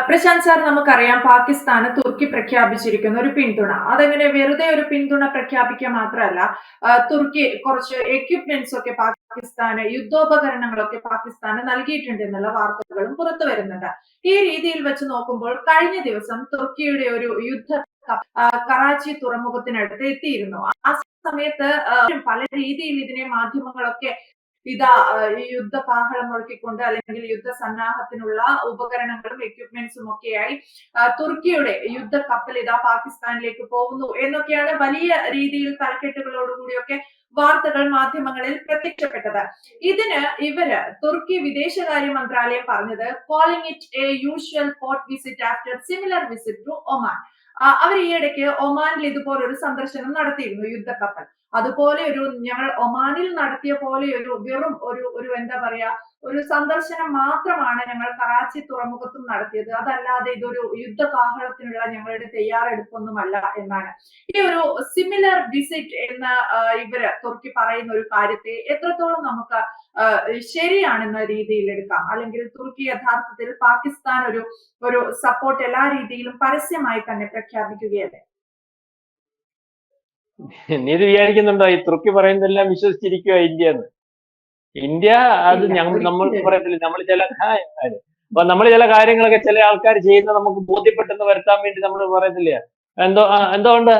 Prashant sir, നമുക്കറിയാം പാകിസ്ഥാന് തുർക്കി പ്രഖ്യാപിച്ചിരിക്കുന്ന ഒരു പിന്തുണ. അതെങ്ങനെ വെറുതെ ഒരു പിന്തുണ പ്രഖ്യാപിക്കുക മാത്രമല്ല, തുർക്കി കുറച്ച് എക്യുപ്മെന്റ്സ് ഒക്കെ പാകിസ്ഥാന്, യുദ്ധോപകരണങ്ങളൊക്കെ പാകിസ്ഥാന് നൽകിയിട്ടുണ്ട് എന്നുള്ള വാർത്തകളും പുറത്തു വരുന്നുണ്ട്. ഈ രീതിയിൽ വെച്ച് നോക്കുമ്പോൾ കഴിഞ്ഞ ദിവസം തുർക്കിയുടെ ഒരു കറാച്ചി തുറമുഖത്തിനടുത്ത് എത്തിയിരുന്നു. ആ സമയത്ത് പല രീതിയിൽ ഇതിനെ മാധ്യമങ്ങളൊക്കെ ഇതാ ഈ യുദ്ധകാഹളം മുഴക്കിക്കൊണ്ട് അല്ലെങ്കിൽ യുദ്ധസന്നാഹത്തിനുള്ള ഉപകരണങ്ങളും എക്യുപ്മെന്റ്സും ഒക്കെയായി തുർക്കിയുടെ യുദ്ധ കപ്പൽ ഇതാ പാകിസ്ഥാനിലേക്ക് പോകുന്നു എന്നൊക്കെയാണ് വലിയ രീതിയിൽ തലക്കെട്ടുകളോടുകൂടിയൊക്കെ വാർത്തകൾ മാധ്യമങ്ങളിൽ പ്രത്യക്ഷപ്പെട്ടത്. ഇതിന് തുർക്കി വിദേശകാര്യ മന്ത്രാലയം പറഞ്ഞത് calling it a usual port visit after similar visit to Oman. അവർ ഈയിടയ്ക്ക് ഒമാനിൽ ഇതുപോലൊരു സന്ദർശനം നടത്തിയിരുന്നു, യുദ്ധക്കപ്പൽ. അതുപോലെ ഞങ്ങൾ ഒമാനിൽ നടത്തിയ പോലെ വെറും ഒരു എന്താ പറയാ, ഒരു സന്ദർശനം മാത്രമാണ് ഞങ്ങൾ കറാച്ചി തുറമുഖത്തും നടത്തിയത്. അതല്ലാതെ ഇതൊരു യുദ്ധകാഹളത്തിനുള്ള ഞങ്ങളുടെ തയ്യാറെടുപ്പൊന്നുമല്ല എന്നാണ്. ഈ ഒരു സിമിലർ വിസിറ്റ് എന്ന തുർക്കി പറയുന്ന ഒരു കാര്യത്തെ എത്രത്തോളം നമുക്ക് ശരിയാണെന്ന രീതിയിൽ എടുക്കാം? അല്ലെങ്കിൽ തുർക്കി യഥാർത്ഥത്തിൽ പാകിസ്ഥാൻ ഒരു സപ്പോർട്ട് എല്ലാ രീതിയിലും പരസ്യമായി തന്നെ പ്രഖ്യാപിക്കുകയല്ലേ? നീ ഇത് വിചാരിക്കുന്നുണ്ടോ ഈ തുർക്കി പറയുന്നതെല്ലാം വിശ്വസിച്ചിരിക്കുക ഇന്ത്യ എന്ന്? ഇന്ത്യ അത് നമ്മൾ പറയത്തില്ല, നമ്മൾ ചില കാര്യങ്ങളൊക്കെ ചില ആൾക്കാർ ചെയ്യുന്ന നമുക്ക് ബോധ്യപ്പെട്ടെന്ന് വരുത്താൻ വേണ്ടി നമ്മൾ പറയത്തില്ല, എന്തുകൊണ്ട്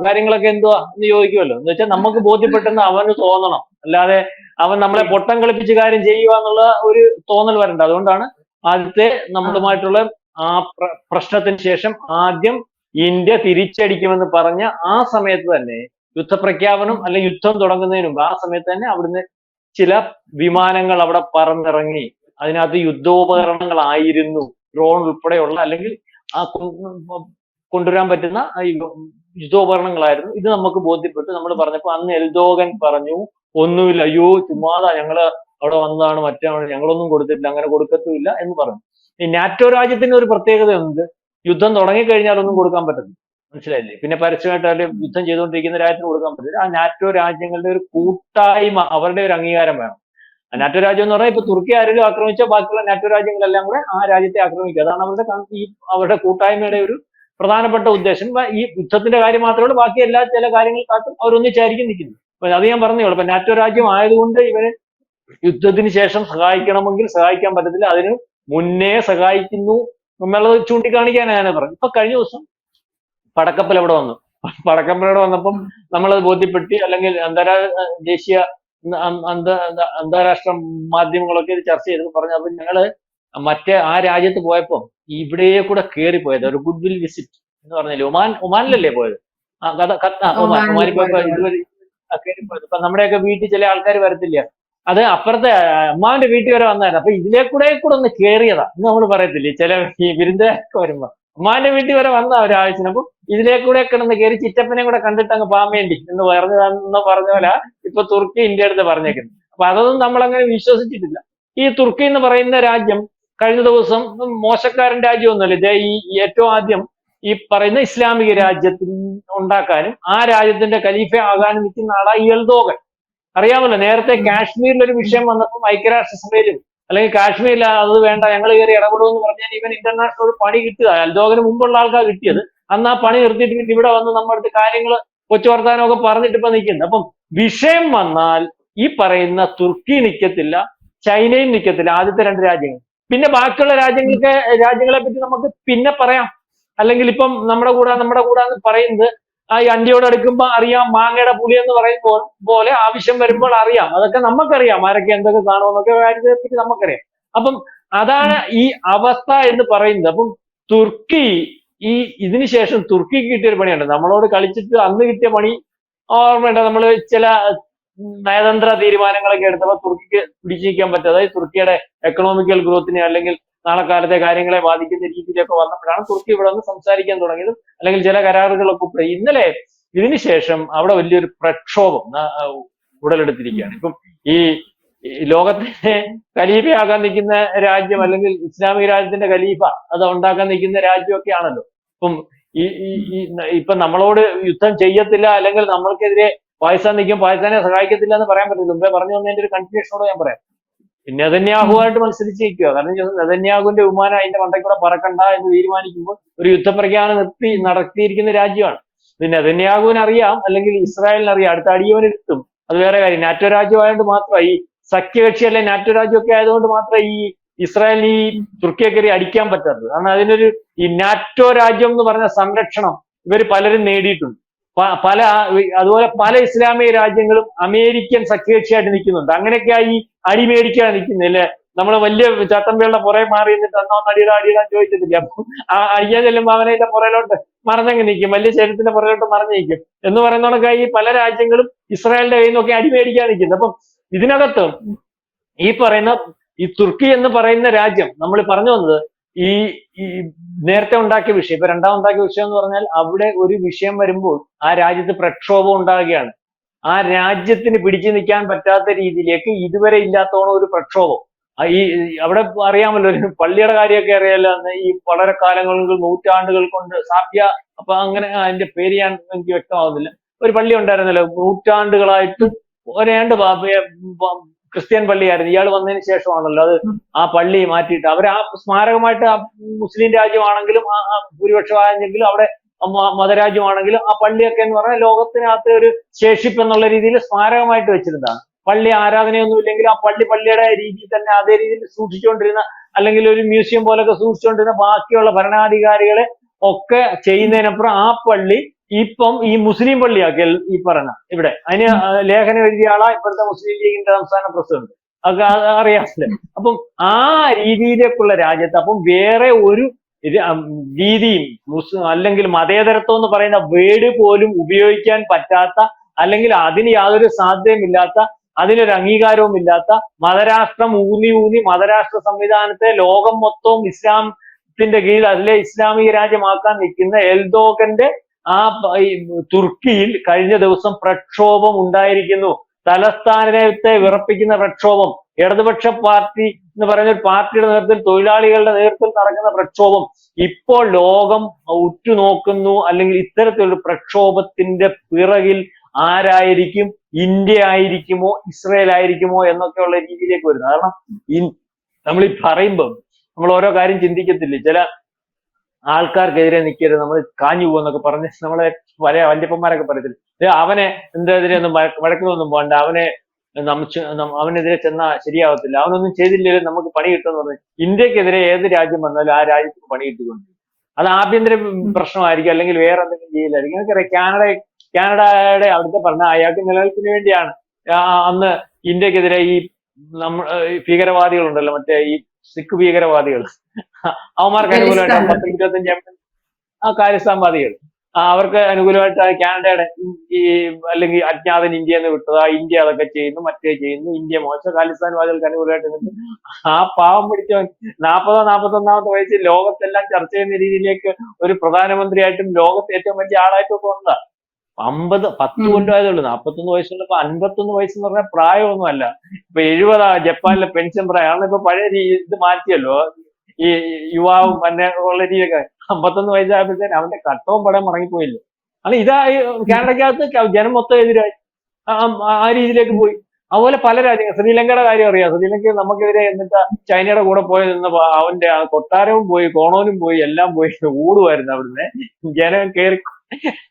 കാര്യങ്ങളൊക്കെ എന്തുവാ എന്ന് ചോദിക്കുമല്ലോ. എന്ന് വെച്ചാൽ നമുക്ക് ബോധ്യപ്പെട്ടെന്ന് അവന് തോന്നണം, അല്ലാതെ അവൻ നമ്മളെ പൊട്ടം കളിപ്പിച്ച് കാര്യം ചെയ്യുക എന്നുള്ള ഒരു തോന്നൽ വരണ്ട. അതുകൊണ്ടാണ് ആദ്യത്തെ നമ്മളുമായിട്ടുള്ള ആ പ്രശ്നത്തിന് ശേഷം ആദ്യം ഇന്ത്യ തിരിച്ചടിക്കുമെന്ന് പറഞ്ഞ ആ സമയത്ത് തന്നെ യുദ്ധപ്രഖ്യാപനം അല്ലെങ്കിൽ യുദ്ധം തുടങ്ങുന്നതിന് മുമ്പ് ആ സമയത്ത് തന്നെ അവിടുന്ന് ചില വിമാനങ്ങൾ അവിടെ പറന്നിറങ്ങി. അതിനകത്ത് യുദ്ധോപകരണങ്ങളായിരുന്നു, ഡ്രോൺ ഉൾപ്പെടെയുള്ള അല്ലെങ്കിൽ ആ കൊണ്ടുവരാൻ പറ്റുന്ന യുദ്ധോപകരണങ്ങളായിരുന്നു. ഇത് നമുക്ക് ബോധ്യപ്പെട്ടു. നമ്മൾ പറഞ്ഞപ്പോൾ അന്ന് എൽദോഗൻ പറഞ്ഞു, ഒന്നുമില്ല, അയ്യോ ചുമ്മാതാ, ഞങ്ങള് അവിടെ വന്നതാണ്, ഞങ്ങളൊന്നും കൊടുത്തിട്ടില്ല, അങ്ങനെ കൊടുക്കത്തുമില്ല എന്ന് പറഞ്ഞു. ഈ നാറ്റോ രാജ്യത്തിന് ഒരു പ്രത്യേകതയുണ്ട്, യുദ്ധം തുടങ്ങിക്കഴിഞ്ഞാൽ ഒന്നും കൊടുക്കാൻ പറ്റത്തില്ല, മനസ്സിലായില്ലേ? പിന്നെ പരസ്യമായിട്ട് യുദ്ധം ചെയ്തുകൊണ്ടിരിക്കുന്ന രാജ്യത്തിന് കൊടുക്കാൻ പറ്റില്ല. ആ നാറ്റോ രാജ്യങ്ങളുടെ ഒരു കൂട്ടായ്മ, അവരുടെ ഒരു അംഗീകാരം വേണം. നാറ്റോ രാജ്യം എന്ന് പറഞ്ഞാൽ ഇപ്പൊ തുർക്കി ആരെങ്കിലും ആക്രമിച്ചാൽ ബാക്കിയുള്ള നാറ്റോ രാജ്യങ്ങളെല്ലാം കൂടെ ആ രാജ്യത്തെ ആക്രമിക്കുക. അതാണ് അവരുടെ കൂട്ടായ്മയുടെ ഒരു പ്രധാനപ്പെട്ട ഉദ്ദേശം. ഈ യുദ്ധത്തിന്റെ കാര്യം മാത്രമേ ഉള്ളൂ, ബാക്കി എല്ലാ ചില കാര്യങ്ങൾക്കകത്തും അവരൊന്നിച്ചായിരിക്കും നിൽക്കുന്നത്. അപ്പൊ അത് ഞാൻ പറഞ്ഞോളൂ. ഇപ്പൊ നാറ്റോ രാജ്യം ആയതുകൊണ്ട് ഇവര് യുദ്ധത്തിന് ശേഷം സഹായിക്കണമെങ്കിൽ സഹായിക്കാൻ പറ്റത്തില്ല, അതിന് മുന്നേ സഹായിക്കുന്നു എന്നുള്ളത് ചൂണ്ടിക്കാണിക്കാനാണ് ഞാൻ പറഞ്ഞത്. ഇപ്പൊ കഴിഞ്ഞ ദിവസം പടക്കപ്പൽ എവിടെ വന്നു, പടക്കപ്പൽ എവിടെ വന്നപ്പം നമ്മളത് ബോധ്യപ്പെടുത്തി, അല്ലെങ്കിൽ ദേശീയ അന്താരാഷ്ട്ര മാധ്യമങ്ങളൊക്കെ ഇത് ചർച്ച ചെയ്ത് പറഞ്ഞു. അപ്പൊ ഞങ്ങള് ആ രാജ്യത്ത് പോയപ്പോ ഇവിടെ കൂടെ കയറിപ്പോയത് ഒരു ഗുഡ് വിൽ വിസിറ്റ് എന്ന് പറഞ്ഞില്ലേ, ഒമാനിലല്ലേ പോയത്? ഒമാനിൽ പോയപ്പോ ഇതുവരെ കയറിപ്പോയത്. ഇപ്പൊ നമ്മുടെയൊക്കെ വീട്ടിൽ ചില ആൾക്കാർ വരത്തില്ല, അത് അപ്പുറത്തെ അമ്മാവിന്റെ വീട്ടിൽ വരെ വന്നായിരുന്നു. അപ്പൊ ഇതിലെ കൂടെ ഒന്ന് കയറിയതാ എന്ന് നമ്മൾ പറയത്തില്ലേ ചില ഈ വിരുന്നുകാരൊക്കെ വരുമ്പോ. അമ്മാവിന്റെ വീട്ടിൽ വരെ വന്ന ഒരാഴ്ച. അപ്പൊ ഇതിലെ കൂടെ കിടന്ന് കയറി ചിറ്റപ്പനെ കൂടെ കണ്ടിട്ട് അങ്ങ് പോകാൻ വേണ്ടി എന്ന് പറഞ്ഞ പോലെ ഇപ്പൊ തുർക്കി ഇന്ത്യ അടുത്ത് പറഞ്ഞേക്കുന്നത്. അപ്പൊ അതൊന്നും നമ്മൾ അങ്ങനെ വിശ്വസിച്ചിട്ടില്ല. ഈ തുർക്കി എന്ന് പറയുന്ന രാജ്യം കഴിഞ്ഞ ദിവസം മോശക്കാരൻ രാജ്യമൊന്നുമല്ല. ഇത് ഈ ഏറ്റവും ആദ്യം ഈ പറയുന്ന ഇസ്ലാമിക രാജ്യത്തിൽ ഉണ്ടാക്കാനും ആ രാജ്യത്തിന്റെ ഖലീഫ ആകാനും നിൽക്കുന്ന ആളാ ഈ എൽദോഗൻ. അറിയാമല്ലോ, നേരത്തെ കാശ്മീരിൽ ഒരു വിഷയം വന്നപ്പോൾ ഐക്യരാഷ്ട്രസഭയിലും അല്ലെങ്കിൽ കാശ്മീരിൽ അത് വേണ്ട, ഞങ്ങൾ കയറി ഇടപെടുമെന്ന് പറഞ്ഞാൽ ഇവൻ ഇന്റർനാഷണൽ ഒരു പണി കിട്ടുക. എൽദോഗന് മുമ്പുള്ള ആൾക്കാർ കിട്ടിയത്. അന്ന് ആ പണി നിർത്തിയിട്ട് ഇവിടെ വന്ന് നമ്മുടെ അടുത്ത് കാര്യങ്ങൾ കൊച്ചു വർത്താനമൊക്കെ പറഞ്ഞിട്ട് ഇപ്പൊ നിൽക്കുന്നത്. അപ്പം വിഷയം വന്നാൽ ഈ പറയുന്ന തുർക്കി നിൽക്കത്തില്ല, ചൈനയും നിൽക്കത്തില്ല, ആദ്യത്തെ രണ്ട് രാജ്യങ്ങൾ. പിന്നെ ബാക്കിയുള്ള രാജ്യങ്ങളെ പറ്റി നമുക്ക് പിന്നെ പറയാം. അല്ലെങ്കിൽ ഇപ്പം നമ്മുടെ കൂടെ എന്ന് പറയുന്നത് ആ ഈ അണ്ടിയോട് അടുക്കുമ്പോ അറിയാം, മാങ്ങയുടെ പുളി എന്ന് പറയുമ്പോൾ പോലെ ആവശ്യം വരുമ്പോൾ അറിയാം. അതൊക്കെ നമുക്കറിയാം, ആരൊക്കെ എന്തൊക്കെ കാണുമെന്നൊക്കെ കാര്യത്തെ പറ്റി നമുക്കറിയാം. അപ്പം അതാണ് ഈ അവസ്ഥ എന്ന് പറയുന്നത്. അപ്പം തുർക്കി ഇതിനു ശേഷം തുർക്കിക്ക് കിട്ടിയൊരു പണിയുണ്ട്. നമ്മളോട് കളിച്ചിട്ട് അന്ന് കിട്ടിയ പണി ഓർമ്മയുണ്ട്. നമ്മൾ ചില നയതന്ത്ര തീരുമാനങ്ങളൊക്കെ എടുത്തപ്പോൾ തുർക്കിക്ക് പിടിച്ചു നിൽക്കാൻ പറ്റും. അതായത് തുർക്കിയുടെ എക്കണോമിക്കൽ ഗ്രോത്തിനെ അല്ലെങ്കിൽ നാളെ കാലത്തെ കാര്യങ്ങളെ ബാധിക്കുന്ന രീതിയിലൊക്കെ വന്നപ്പോഴാണ് തുർക്കി ഇവിടെ വന്ന് സംസാരിക്കാൻ തുടങ്ങിയതും അല്ലെങ്കിൽ ചില കരാറുകളൊക്കെ. ഇന്നലെ ഇതിനുശേഷം അവിടെ വലിയൊരു പ്രക്ഷോഭം ഉടലെടുത്തിരിക്കുകയാണ്. ഇപ്പം ഈ ലോകത്തെ ഖലീഫയാകാൻ നിൽക്കുന്ന രാജ്യം അല്ലെങ്കിൽ ഇസ്ലാമിക രാജ്യത്തിന്റെ ഖലീഫ അത് ഉണ്ടാക്കാൻ നിൽക്കുന്ന രാജ്യമൊക്കെ ആണല്ലോ. ഇപ്പൊ നമ്മളോട് യുദ്ധം ചെയ്യത്തില്ല അല്ലെങ്കിൽ നമ്മൾക്കെതിരെ പാകിസ്ഥാൻ നിൽക്കും, പാകിസ്ഥാനെ സഹായിക്കത്തില്ല എന്ന് പറയാൻ പറ്റില്ല. മുമ്പേ പറഞ്ഞു വന്നതിന്റെ ഒരു കൺഫ്യൂഷനോട് ഞാൻ പറയാം. നെതന്യാഹുവായിട്ട് മത്സരിച്ചിരിക്കുക. കാരണം നെതന്യാഹുവിന്റെ വിമാനം അതിന്റെ മണ്ടയ്ക്കൂടെ പറക്കണ്ട എന്ന് തീരുമാനിക്കുമ്പോൾ ഒരു യുദ്ധപ്രഖ്യാപനം നടത്തിയിരിക്കുന്ന രാജ്യമാണ്. നെതന്യാഹുവിന് അറിയാം, അല്ലെങ്കിൽ ഇസ്രായേലിന് അറിയാം, അടുത്ത അടിയവന് കിട്ടും. അത് വേറെ കാര്യം. നാറ്റോ രാജ്യമായതുകൊണ്ട് മാത്രം, ഈ സഖ്യകക്ഷി അല്ലെ നാറ്റോ രാജ്യമൊക്കെ ആയതുകൊണ്ട് മാത്രം ഈ ഇസ്രായേലിന് ഈ തുർക്കിയെ കയറി അടിക്കാൻ പറ്റാത്തത്. കാരണം അതിനൊരു ഈ നാറ്റോ രാജ്യം എന്ന് പറഞ്ഞ സംരക്ഷണം ഇവർ പലരും നേടിയിട്ടുണ്ട്. അതുപോലെ പല ഇസ്ലാമിക രാജ്യങ്ങളും അമേരിക്കൻ സഖ്യകക്ഷിയായിട്ട് നിൽക്കുന്നുണ്ട്. അങ്ങനെയൊക്കെയായി ഈ അടി മേടിക്കാൻ നിൽക്കുന്നില്ലേ. നമ്മള് വലിയ ചട്ടമ്പികളുടെ പുറകെ മാറി നിന്നിട്ട് അന്നൊന്ന് അടിയിടാൻ ചോദിച്ചിട്ടില്ല. അപ്പൊ ആ അടിയാൻ ചെല്ലുമ്പോൾ അവനെ പുറയിലോട്ട് മറന്നങ്ങ് നിൽക്കും, വലിയ ശരീരത്തിന്റെ പുറകിലോട്ട് മറഞ്ഞു നിൽക്കും എന്ന് പറയുന്നതൊക്കെ ഈ പല രാജ്യങ്ങളും ഇസ്രായേലിന്റെ കയ്യിൽ നിന്നൊക്കെ അടി മേടിക്കാൻ നിൽക്കുന്നത്. അപ്പം ഇതിനകത്ത് ഈ പറയുന്ന ഈ തുർക്കി എന്ന് പറയുന്ന രാജ്യം, നമ്മൾ പറഞ്ഞു വന്നത് ഈ നേരത്തെ ഉണ്ടാക്കിയ വിഷയം, ഇപ്പൊ ഉണ്ടാക്കിയ വിഷയം എന്ന് പറഞ്ഞാൽ അവിടെ ഒരു വിഷയം വരുമ്പോൾ ആ രാജ്യത്ത് പ്രക്ഷോഭം ഉണ്ടാകുകയാണ്. ആ രാജ്യത്തിന് പിടിച്ചു നിൽക്കാൻ പറ്റാത്ത രീതിയിലേക്ക് ഇതുവരെ ഇല്ലാത്തോണം ഒരു പ്രക്ഷോഭം. ഈ അവിടെ അറിയാമല്ലോ, ഒരു പള്ളിയുടെ കാര്യമൊക്കെ അറിയാലോ. ഈ വളരെ കാലങ്ങൾ, നൂറ്റാണ്ടുകൾ കൊണ്ട് സാപ്യ, അപ്പൊ അങ്ങനെ അതിന്റെ പേര് ഞാൻ എനിക്ക് വ്യക്തമാവുന്നില്ല, ഒരു പള്ളി ഉണ്ടായിരുന്നല്ലോ നൂറ്റാണ്ടുകളായിട്ട്. ഒരേണ്ട് ക്രിസ്ത്യൻ പള്ളിയായിരുന്നു. ഇയാൾ വന്നതിന് ശേഷമാണല്ലോ അത് ആ പള്ളി മാറ്റിയിട്ട് അവർ ആ സ്മാരകമായിട്ട്, മുസ്ലിം രാജ്യമാണെങ്കിലും ഭൂരിപക്ഷമായെങ്കിലും അവിടെ മതരാജ്യമാണെങ്കിലും ആ പള്ളിയൊക്കെ എന്ന് പറഞ്ഞാൽ ലോകത്തിനകത്ത് ഒരു ശേഷിപ്പ് എന്നുള്ള രീതിയിൽ സ്മാരകമായിട്ട് വെച്ചിരുന്നതാണ്. പള്ളി ആരാധനയൊന്നും ഇല്ലെങ്കിൽ ആ പള്ളിയുടെ രീതിയിൽ തന്നെ അതേ രീതിയിൽ സൂക്ഷിച്ചുകൊണ്ടിരുന്ന, അല്ലെങ്കിൽ ഒരു മ്യൂസിയം പോലൊക്കെ സൂക്ഷിച്ചുകൊണ്ടിരുന്ന ബാക്കിയുള്ള ഭരണാധികാരികളെ ഒക്കെ ചെയ്യുന്നതിനപ്പുറം ആ പള്ളി ഇപ്പം ഈ മുസ്ലിം പള്ളിയാക്കി. ഈ പറഞ്ഞ ഇവിടെ അതിന് ലേഖനം എഴുതിയ ആളാ ഇപ്പോഴത്തെ മുസ്ലിം ലീഗിന്റെ സംസ്ഥാന പ്രസിഡന്റ്. അതൊക്കെ അറിയാമല്ലേ. അപ്പം ആ രീതിയിലേക്കുള്ള രാജ്യത്ത് അപ്പം വേറെ ഒരു രീതിയും അല്ലെങ്കിൽ മതേതരത്വം എന്ന് പറയുന്ന വേർഡ് പോലും ഉപയോഗിക്കാൻ പറ്റാത്ത, അല്ലെങ്കിൽ അതിന് യാതൊരു സാധ്യതയുമില്ലാത്ത, അതിനൊരു അംഗീകാരവും ഇല്ലാത്ത മതരാഷ്ട്രം ഊന്നി മതരാഷ്ട്ര സംവിധാനത്തെ ലോകം മൊത്തവും ഇസ്ലാമത്തിന്റെ കീഴിൽ അതിലെ ഇസ്ലാമിക രാജ്യമാക്കാൻ നിൽക്കുന്ന എൽദോഗന്റെ ആ തുർക്കിയിൽ കഴിഞ്ഞ ദിവസം പ്രക്ഷോഭം ഉണ്ടായിരിക്കുന്നു. തലസ്ഥാനത്തെ വിറപ്പിക്കുന്ന പ്രക്ഷോഭം. ഇടതുപക്ഷ പാർട്ടി എന്ന് പറയുന്ന ഒരു പാർട്ടിയുടെ നേതൃത്വത്തിൽ, തൊഴിലാളികളുടെ നേതൃത്വത്തിൽ നടക്കുന്ന പ്രക്ഷോഭം ഇപ്പോൾ ലോകം ഉറ്റുനോക്കുന്നു. അല്ലെങ്കിൽ ഇത്തരത്തിലൊരു പ്രക്ഷോഭത്തിന്റെ പിറകിൽ ആരായിരിക്കും? ഇന്ത്യ ആയിരിക്കുമോ ഇസ്രയേൽ ആയിരിക്കുമോ എന്നൊക്കെയുള്ള രീതിയിലേക്ക് വരുന്നത്. കാരണം നമ്മൾ ഈ പറയുമ്പം നമ്മൾ ഓരോ കാര്യം ചിന്തിക്കത്തില്ലേ. ചില ആൾക്കാർക്കെതിരെ നിൽക്കരുത്, നമ്മൾ കാഞ്ഞു പോകുന്നൊക്കെ പറഞ്ഞ് നമ്മളെ പല വല്യപ്പന്മാരൊക്കെ പറയത്തില്ല, അവനെ എന്തെതിരെ ഒന്നും വഴക്കിനൊന്നും പോകണ്ട, അവനെതിരെ ചെന്നാൽ ശരിയാവത്തില്ല, അവനൊന്നും ചെയ്തില്ലെങ്കിലും നമുക്ക് പണി കിട്ടുമെന്ന് പറഞ്ഞു. ഇന്ത്യക്കെതിരെ ഏത് രാജ്യം വന്നാലും ആ രാജ്യത്തിന് പണി കിട്ടിക്കൊണ്ടിരിക്കും. അത് ആഭ്യന്തര പ്രശ്നമായിരിക്കും, അല്ലെങ്കിൽ വേറെ എന്തെങ്കിലും ചെയ്യില്ലായിരിക്കും. എനിക്കറിയാം കാനഡയുടെ അവിടുത്തെ പറഞ്ഞ അയാൾക്ക് നിലനിൽപ്പിന് വേണ്ടിയാണ് അന്ന് ഇന്ത്യക്കെതിരെ ഈ ഭീകരവാദികളുണ്ടല്ലോ, മറ്റേ ഈ സിഖ് ഭീകരവാദികൾ, അവന്മാർക്ക് അനുകൂലമായിട്ട് 25 ഖാലിസ്ഥാൻവാദികൾ അവർക്ക് അനുകൂലമായിട്ട് കാനഡയുടെ അല്ലെങ്കിൽ അജ്ഞാതൻ ഇന്ത്യ എന്ന് വിട്ടത്, ആ ഇന്ത്യ അതൊക്കെ ചെയ്യുന്നു, മറ്റേ ചെയ്യുന്നു, ഇന്ത്യ മോശം, ഖാലിസ്ഥാൻവാദികൾക്ക് അനുകൂലമായിട്ട് നിന്നു. ആ പാവം പിടിച്ചവൻ 41 വയസ്സിൽ ലോകത്തെല്ലാം ചർച്ച ചെയ്യുന്ന രീതിയിലേക്ക് ഒരു പ്രധാനമന്ത്രിയായിട്ടും ലോകത്തെ ഏറ്റവും വലിയ ആളായിട്ടും ഒക്കെ വന്നതാ. 10 കൊല്ലമായതുള്ളൂ. 41 വയസ്സുള്ളപ്പോ 51 വയസ്സെന്ന് പറഞ്ഞാൽ പ്രായമൊന്നുമല്ല. ഇപ്പൊ 70 ജപ്പാനിലെ പെൻഷൻ പ്രായം. അന്ന് ഇപ്പൊ പഴയ ഇത് മാറ്റിയല്ലോ, ഈ യുവാവും പിന്നെ ഉള്ള രീതിയൊക്കെ. 51 വയസ്സായപ്പോഴത്തേന് അവന്റെ കട്ടവും പടം മടങ്ങിപ്പോയില്ലേ. അല്ല ഇതാ കാനഡയ്ക്കകത്ത് ജനം മൊത്തം എതിരായി ആ രീതിയിലേക്ക് പോയി. അതുപോലെ പല രാജ്യങ്ങൾ, ശ്രീലങ്കയുടെ കാര്യം അറിയാം. ശ്രീലങ്ക നമുക്കെതിരെ എന്നിട്ട് ചൈനയുടെ കൂടെ പോയി നിന്നപ്പോ അവന്റെ കൊട്ടാരവും പോയി, കോണോനും പോയി, എല്ലാം പോയി ഓടുമായിരുന്നു അവിടുന്ന്. ജനം കയറി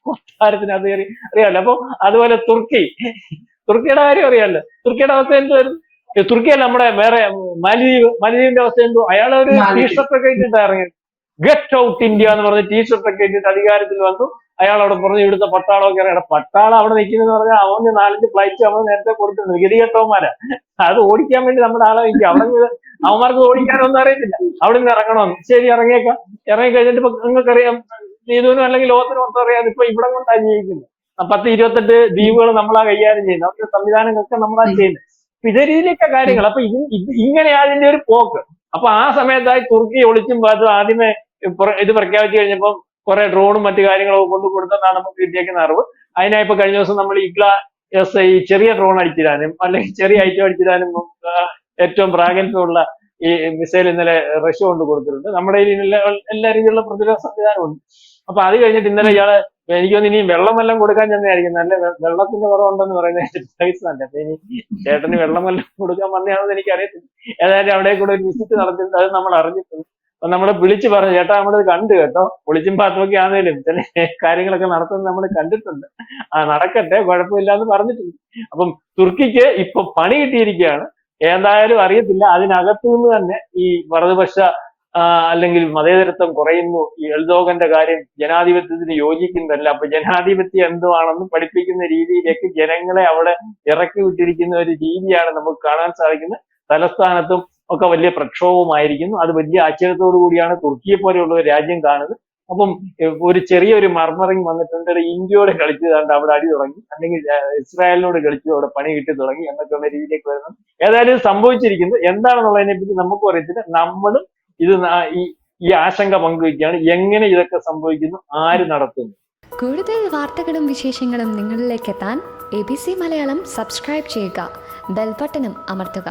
കൊട്ടാരത്തിനകത്ത് കയറി അറിയാമല്ലോ. അപ്പൊ അതുപോലെ തുർക്കിയുടെ കാര്യം അറിയാമല്ലോ. തുർക്കിയുടെ അവസ്ഥ എന്തുവായിരുന്നു? തുർക്കിയല്ല, നമ്മുടെ വേറെ മാലിദ്വീപിന്റെ അവസ്ഥ എന്തോ. അയാളൊരു ടീഷർട്ടൊക്കെ ഇട്ടിട്ട് ഇറങ്ങി, ഗെറ്റ് ഔട്ട് ഇന്ത്യ എന്ന് പറഞ്ഞ് ടീഷർട്ടൊക്കെ ഇട്ടിട്ട് അധികാരത്തിൽ വന്നു. അയാൾ അവിടെ പറഞ്ഞു ഇവിടുത്തെ പട്ടാളമൊക്കെ അറിയാം. പട്ടാളം അവിടെ നിൽക്കുന്നതെന്ന് പറഞ്ഞാൽ അവന് 4-5 ഫ്ലൈറ്റ് അവൻ നേരത്തെ കൊടുത്തിട്ടുണ്ട്. ഗതികെട്ടവന്മാരാ. അത് ഓടിക്കാൻ വേണ്ടി നമ്മുടെ ആളെ വയ്ക്കുക. അവിടെ അവന്മാർക്ക് ഓടിക്കാനൊന്നും അറിയത്തില്ല. അവിടെ നിന്ന് ഇറങ്ങണമെന്ന്. ശരി, ഇറങ്ങിയേക്കാം. ഇറങ്ങി കഴിഞ്ഞിട്ട് ഇപ്പൊ നിങ്ങൾക്കറിയാം, നീതുവിനും അല്ലെങ്കിൽ ലോകത്തിനും മൊത്തം അറിയാം, ഇപ്പൊ ഇവിടെ കൊണ്ടാണ് ജീവിക്കുന്നത്. 10-28 ദ്വീപുകൾ നമ്മളാ കൈകാര്യം ചെയ്യുന്നത്. അവരുടെ സംവിധാനങ്ങളൊക്കെ നമ്മളാ ചെയ്യുന്നത്. ഇതേ രീതിയിലൊക്കെ കാര്യങ്ങൾ. അപ്പൊ ഇങ്ങനെയാണ് ഇതിന്റെ ഒരു പോക്ക്. അപ്പൊ ആ സമയത്തായി തുർക്കി ഒളിച്ചും പാത്തും ആദ്യമേ ഇത് പ്രഖ്യാപിച്ചു കഴിഞ്ഞപ്പോൾ കുറെ ഡ്രോണും മറ്റു കാര്യങ്ങളൊക്കെ കൊണ്ടു കൊടുത്തെന്നാണ് നമുക്ക് കിട്ടിയേക്കുന്ന അറിവ്. അതിനായി ഇപ്പൊ കഴിഞ്ഞ ദിവസം നമ്മൾ ഈ ചെറിയ ഡ്രോൺ അടിച്ചിടാനും അല്ലെങ്കിൽ ചെറിയ ഐറ്റം അടിച്ചിടാനും ഏറ്റവും പ്രാഗൽഭ്യമുള്ള ഈ മിസൈൽ ഇന്നലെ റഷ്യ കൊണ്ട് കൊടുത്തിട്ടുണ്ട്. നമ്മുടെ കയ്യിൽ എല്ലാ രീതിയിലുള്ള പ്രതിരോധ സംവിധാനമുണ്ട്. അപ്പൊ അത് കഴിഞ്ഞിട്ട് ഇന്നലെ ഇയാള് എനിക്കൊന്ന് ഇനി വെള്ളമെല്ലാം കൊടുക്കാൻ ചെന്നായിരിക്കും, നല്ല വെള്ളത്തിന്റെ കുറവുണ്ടെന്ന് പറയുന്നത് പാകിസ്ഥാനിൽ. അപ്പൊ ഇനി ചേട്ടന് വെള്ളമെല്ലാം കൊടുക്കാൻ വന്നതാണെന്ന് എനിക്കറിയത്തില്ല. ഏതായാലും അവിടെ കൂടെ ഒരു വിസിറ്റ് നടത്തിയിട്ട് അത് നമ്മൾ അറിഞ്ഞിട്ടുണ്ട്. അപ്പൊ നമ്മളെ വിളിച്ച് പറഞ്ഞു, ചേട്ടാ നമ്മളിത് കണ്ടു കേട്ടോ, പൊളിച്ചും പാത്തുമൊക്കെ ആണേലും ചില കാര്യങ്ങളൊക്കെ നടത്തുന്നത് നമ്മൾ കണ്ടിട്ടുണ്ട്, നടക്കട്ടെ കുഴപ്പമില്ല എന്ന് പറഞ്ഞിട്ടുണ്ട്. അപ്പം തുർക്കിക്ക് ഇപ്പൊ പണി കിട്ടിയിരിക്കുകയാണ്. എന്തായാലും അറിയത്തില്ല, അതിനകത്തു നിന്ന് തന്നെ ഈ വലതുപക്ഷ അല്ലെങ്കിൽ മതേതരത്വം കുറയുന്നു, ഈ എൽദോഗന്റെ കാര്യം ജനാധിപത്യത്തിന് യോജിക്കുന്നതല്ല, അപ്പൊ ജനാധിപത്യം എന്തുവാണെന്ന് പഠിപ്പിക്കുന്ന രീതിയിലേക്ക് ജനങ്ങളെ അവിടെ ഇറക്കി വിട്ടിരിക്കുന്ന ഒരു രീതിയാണ് നമുക്ക് കാണാൻ സാധിക്കുന്നത്. തലസ്ഥാനത്തും ഒക്കെ വലിയ പ്രക്ഷോഭമായിരിക്കുന്നു. അത് വലിയ ആശ്ചര്യത്തോടു കൂടിയാണ് തുർക്കിയെ പോലെയുള്ള ഒരു രാജ്യം കാണുന്നത്. അപ്പം ഒരു ചെറിയൊരു മർമറിങ് വന്നിട്ടുണ്ട്, ഇന്ത്യയോട് കളിച്ചു കണ്ട് അവിടെ അടി തുടങ്ങി, അല്ലെങ്കിൽ ഇസ്രായേലിനോട് കളിച്ചു അവിടെ പണി കിട്ടി തുടങ്ങി എന്നൊക്കെയുള്ള രീതിയിലേക്ക് വരുന്നത്. ഏതായാലും ഇത് സംഭവിച്ചിരിക്കുന്നത് എന്താണെന്നുള്ളതിനെ പറ്റി നമുക്കും അറിയത്തില്ല. നമ്മളും ഇത് ഈ ആശങ്ക പങ്കുവയ്ക്കുകയാണ്, എങ്ങനെ ഇതൊക്കെ സംഭവിക്കുന്നു, ആര് നടത്തുന്നു. കൂടുതൽ വാർത്തകളും വിശേഷങ്ങളും നിങ്ങളിലേക്ക് എത്താൻ ABC മലയാളം സബ്സ്ക്രൈബ് ചെയ്യുക, ബെൽബട്ടനും അമർത്തുക.